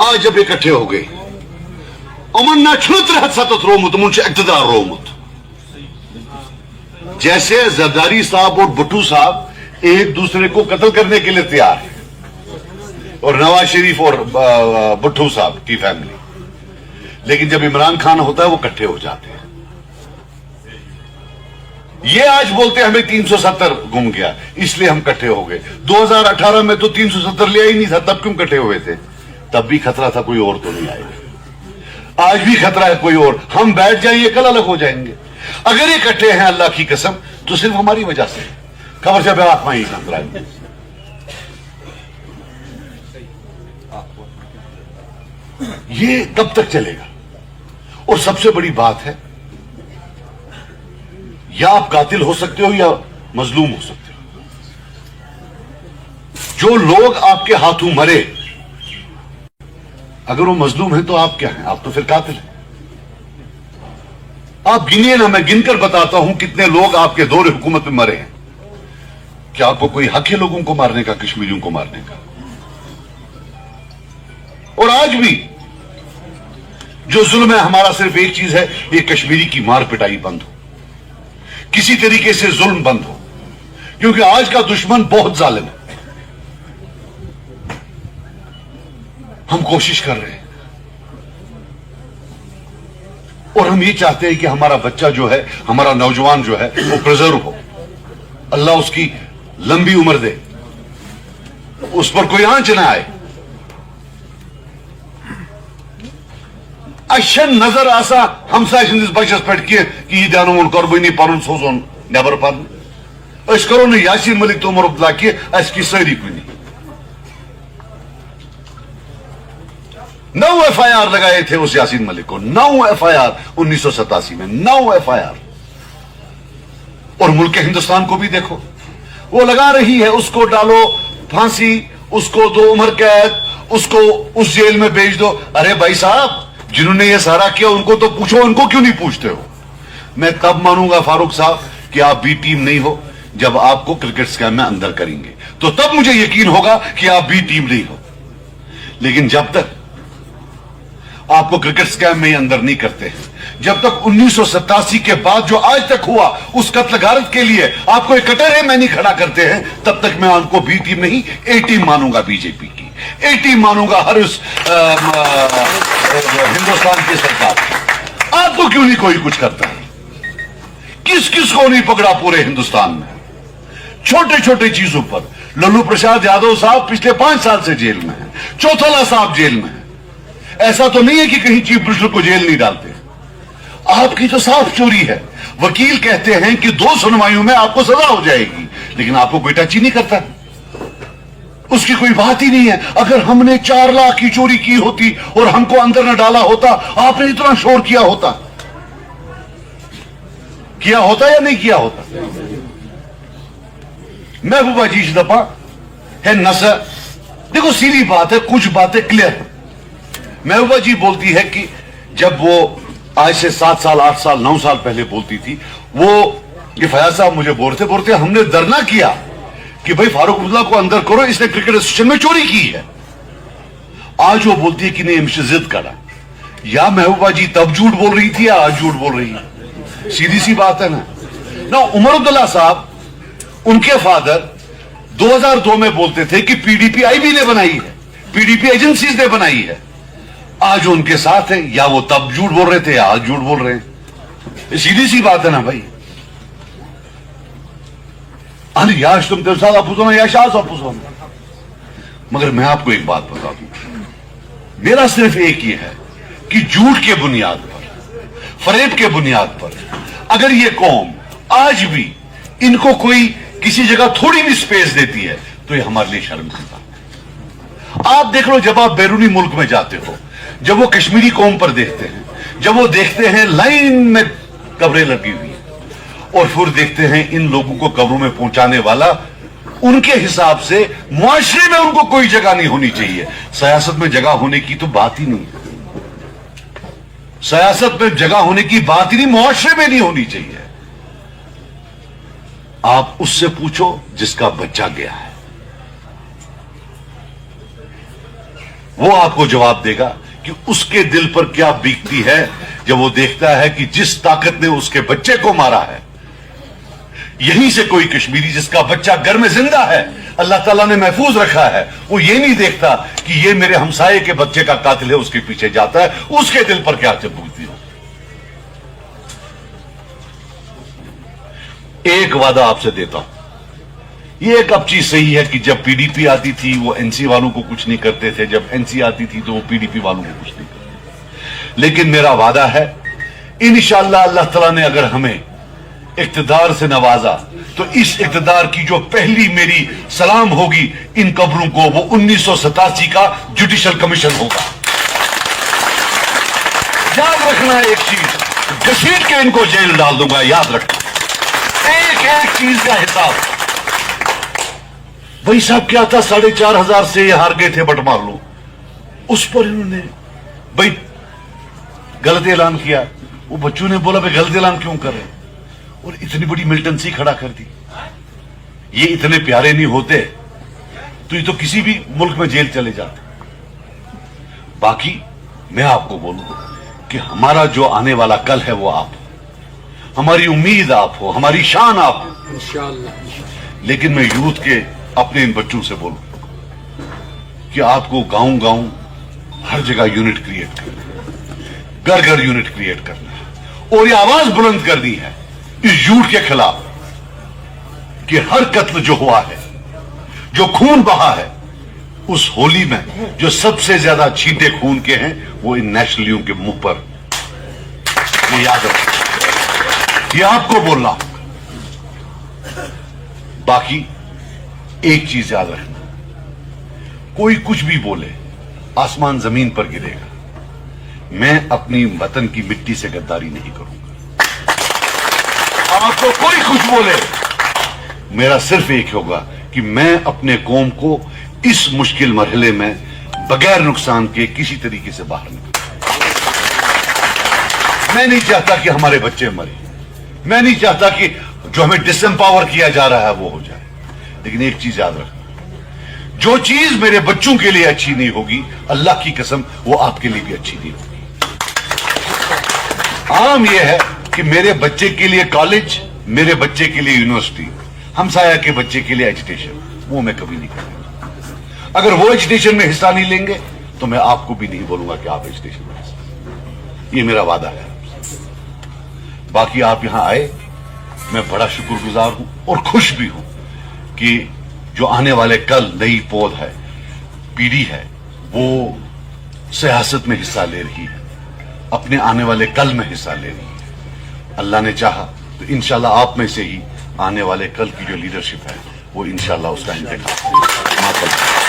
आज जब इकट्ठे हो गए अमन ना छुत रोमुत मुझे इक़्तिदार रोमुत, जैसे जरदारी साहब और भुट्टो साहब एक दूसरे को कत्ल करने के लिए तैयार है, और नवाज शरीफ और भुट्टो साहब की फैमिली, लेकिन जब इमरान खान होता है वो इकट्ठे हो जाते हैं। ये आज बोलते हैं हमें 370 गुम गया इसलिए हम इकट्ठे हो गए। 2018 में तो 370 लिया ही नहीं था, तब क्यों इकट्ठे हुए थे? तब भी खतरा था कोई और तो नहीं आएगा। आज भी खतरा है कोई और, हम बैठ जाएंगे कल अलग हो जाएंगे। अगर ये इकट्ठे हैं अल्लाह की कसम तो सिर्फ हमारी वजह से, खबर से आत्मा ही खतरा। ये कब तक चलेगा? और सबसे बड़ी बात है, या आप कातिल हो सकते हो या मजलूम हो सकते हो। जो लोग आपके हाथों मरे, अगर वो मजलूम है तो आप क्या हैं? आप तो फिर कातिल हैं। आप गिनिए ना, मैं गिनकर बताता हूं कितने लोग आपके दौर हुकूमत में मरे हैं। क्या आपको कोई हक है लोगों को मारने का, कश्मीरियों को मारने का? और आज भी जो जुल्म है हमारा, सिर्फ एक चीज है, ये कश्मीरी की मार पिटाई बंद हो, किसी तरीके से जुल्म बंद हो, क्योंकि आज का दुश्मन बहुत जालिम है। हम कोशिश कर रहे हैं और हम ये चाहते हैं कि हमारा बच्चा जो है, हमारा नौजवान जो है, वो प्रिजर्व हो, अल्लाह उसकी लंबी उम्र दे, उस पर कोई आंच ना आए। अशन नजर आसा हमसा बचस पे कि दान कर्बनी पन सोजन नबर पन करो न यासीन मलिक तो उमर अब्दुल्ला की की सारी कुन 9 FIR लगाए थे उस यासीन मलिक को, 9 FIR 1987 में, 9 FIR। और मुल्क हिंदुस्तान को भी देखो, वो लगा रही है, उसको डालो फांसी, उसको दो उम्र कैद, उसको उस जेल में भेज दो। अरे भाई साहब, जिन्होंने ये सारा किया उनको तो पूछो, उनको क्यों नहीं पूछते हो? मैं तब मानूंगा फारूक साहब कि आप बी टीम नहीं हो जब आपको क्रिकेट स्कैम में अंदर करेंगे, तो तब मुझे यकीन होगा कि आप बी टीम नहीं हो। लेकिन जब तक आपको क्रिकेट स्कैम में अंदर नहीं करते हैं, जब तक 1987 के बाद जो आज तक हुआ उस कत्लगारत के लिए आपको एक कटहरे में नहीं खड़ा करते हैं, तब तक मैं आपको बी टीम नहीं ए टीम मानूंगा, बीजेपी की ए टीम मानूंगा, हर उस हिंदुस्तान की सरकार। आपको क्यों नहीं कोई कुछ करता है? किस किस को नहीं पकड़ा पूरे हिंदुस्तान में? छोटे छोटे चीजों पर लल्लू प्रसाद यादव साहब पिछले 5 साल से जेल में है, चौथला साहब जेल में है। ऐसा तो नहीं है कि कहीं चीफ मिनिस्टर को जेल नहीं डालते। आपकी तो साफ चोरी है। वकील कहते हैं कि 2 सुनवाइयों में आपको सजा हो जाएगी, लेकिन आपको कोई टच ही नहीं करता, उसकी कोई बात ही नहीं है। अगर हमने 4 लाख की चोरी की होती और हमको अंदर न डाला होता, आपने इतना शोर किया होता या नहीं किया होता? महबूबा जी इस दफा है नसर, देखो सीधी बात है, कुछ बातें क्लियर है। महबूबा जी बोलती है कि जब वो आज से 7 साल 8 साल 9 साल पहले बोलती थी, वो ये फयाज साहब मुझे बोलते हमने धरना किया कि भाई फारूक अब्दुल्ला को अंदर करो, इसने क्रिकेट एसोसिएशन में चोरी की है। आज वो बोलती है कि नहीं, हमसे जिद करा। या महबूबा जी तब झूठ बोल रही थी या आज झूठ बोल रही है? सीधी सी बात है ना। उमर अब्दुल्ला साहब, उनके फादर 2002 में बोलते थे कि पीडीपी आईबी ने बनाई है, पीडीपी एजेंसीज ने बनाई है। आज उनके साथ है, या वो तब झूठ बोल रहे थे या आज झूठ बोल रहे हैं। सीधी सी बात है ना भाई। याश तुम तेरे साथ अपूजो या शाह अपूजो। मगर मैं आपको एक बात बता दूं, मेरा सिर्फ एक ही है कि झूठ के बुनियाद पर, फरेब के बुनियाद पर अगर ये कौम आज भी इनको कोई किसी जगह थोड़ी भी स्पेस देती है तो ये हमारे लिए शर्म की बात है। आप देख लो, जब आप बैरूनी मुल्क में जाते हो, जब वो कश्मीरी कौम पर देखते हैं, जब वो देखते हैं लाइन में कब्रें लगी हुई और फिर देखते हैं इन लोगों को कब्रों में पहुंचाने वाला, उनके हिसाब से मुआशरे में उनको कोई जगह नहीं होनी चाहिए। सियासत में जगह होने की तो बात ही नहीं है, सियासत में जगह होने की बात ही नहीं, मुआशरे में नहीं होनी चाहिए। आप उससे पूछो जिसका बच्चा गया है। وہ آپ کو جواب دے گا کہ اس کے دل پر کیا بیتتی ہے جب وہ دیکھتا ہے کہ جس طاقت نے اس کے بچے کو مارا ہے، یہیں سے کوئی کشمیری جس کا بچہ گھر میں زندہ ہے، اللہ تعالیٰ نے محفوظ رکھا ہے، وہ یہ نہیں دیکھتا کہ یہ میرے ہمسائے کے بچے کا قاتل ہے، اس کے پیچھے جاتا ہے، اس کے دل پر کیا چبھتی ہو۔ ایک وعدہ آپ سے دیتا ہوں، یہ ایک اب چیز صحیح ہے کہ جب پی ڈی پی آتی تھی وہ این سی والوں کو کچھ نہیں کرتے تھے، جب این سی آتی تھی تو وہ پی ڈی پی والوں کو کچھ نہیں کرتے، لیکن میرا وعدہ ہے انشاءاللہ اللہ تعالیٰ نے اگر ہمیں اقتدار سے نوازا تو اس اقتدار کی جو پہلی میری سلام ہوگی ان قبروں کو، وہ 1987 کا جوڈیشل کمیشن ہوگا۔ یاد رکھنا ایک چیز، گھسیٹ کے ان کو جیل ڈال دوں گا، یاد رکھنا ایک ایک چیز کا حساب۔ بھائی صاحب کیا تھا 4,500 سے یہ ہار گئے تھے بٹ مار لو، اس پر انہوں نے بھائی غلط اعلان کیا، وہ بچوں نے بولا بھائی غلط اعلان کیوں کر رہے، اور اتنی بڑی ملٹنسی کھڑا کر دی۔ یہ اتنے پیارے نہیں ہوتے تو یہ تو کسی بھی ملک میں جیل چلے جاتے۔ باقی میں آپ کو بولوں کہ ہمارا جو آنے والا کل ہے وہ آپ ہو، ہماری امید آپ ہو، ہماری شان آپ ہو انشاءاللہ۔ لیکن میں یوتھ کے اپنے ان بچوں سے بولوں کہ آپ کو گاؤں گاؤں ہر جگہ یونٹ کریٹ کرنا، گھر گھر یونٹ کریٹ کرنا ہے، اور یہ آواز بلند کرنی ہے اس جھوٹ کے خلاف کہ ہر قتل جو ہوا ہے، جو خون بہا ہے، اس ہولی میں جو سب سے زیادہ چھینٹے خون کے ہیں وہ ان نیشنلیوں کے منہ پر، یہ یاد رکھیں، یہ آپ کو بولنا۔ باقی ایک چیز یاد رکھنا، کوئی کچھ بھی بولے آسمان زمین پر گرے گا، میں اپنی وطن کی مٹی سے غداری نہیں کروں گا۔ آپ کو کوئی کچھ بولے، میرا صرف ایک ہوگا کہ میں اپنے قوم کو اس مشکل مرحلے میں بغیر نقصان کے کسی طریقے سے باہر نکلوں۔ میں نہیں چاہتا کہ ہمارے بچے مرے، میں نہیں چاہتا کہ جو ہمیں ڈس امپاور کیا جا رہا ہے وہ ہو جائے، لیکن ایک چیز یاد رکھنا، جو چیز میرے بچوں کے لیے اچھی نہیں ہوگی اللہ کی قسم وہ آپ کے لیے بھی اچھی نہیں ہوگی۔ عام یہ ہے کہ میرے بچے کے لیے کالج، میرے بچے کے لیے یونیورسٹی، ہمسایہ کے بچے کے لیے ایجوکیشن، وہ میں کبھی نہیں کروں گا۔ اگر وہ ایجوکیشن میں حصہ نہیں لیں گے تو میں آپ کو بھی نہیں بولوں گا کہ آپ ایجوکیشن میں حصہ لیں۔ یہ میرا وعدہ ہے۔ باقی آپ یہاں آئے، میں بڑا شکر گزار ہوں اور خوش بھی ہوں کہ جو آنے والے کل نئی پود ہے، پیڑھی ہے، وہ سیاست میں حصہ لے رہی ہے، اپنے آنے والے کل میں حصہ لے رہی ہے۔ اللہ نے چاہا تو انشاءاللہ آپ میں سے ہی آنے والے کل کی جو لیڈرشپ ہے وہ انشاءاللہ اس کا انتخاب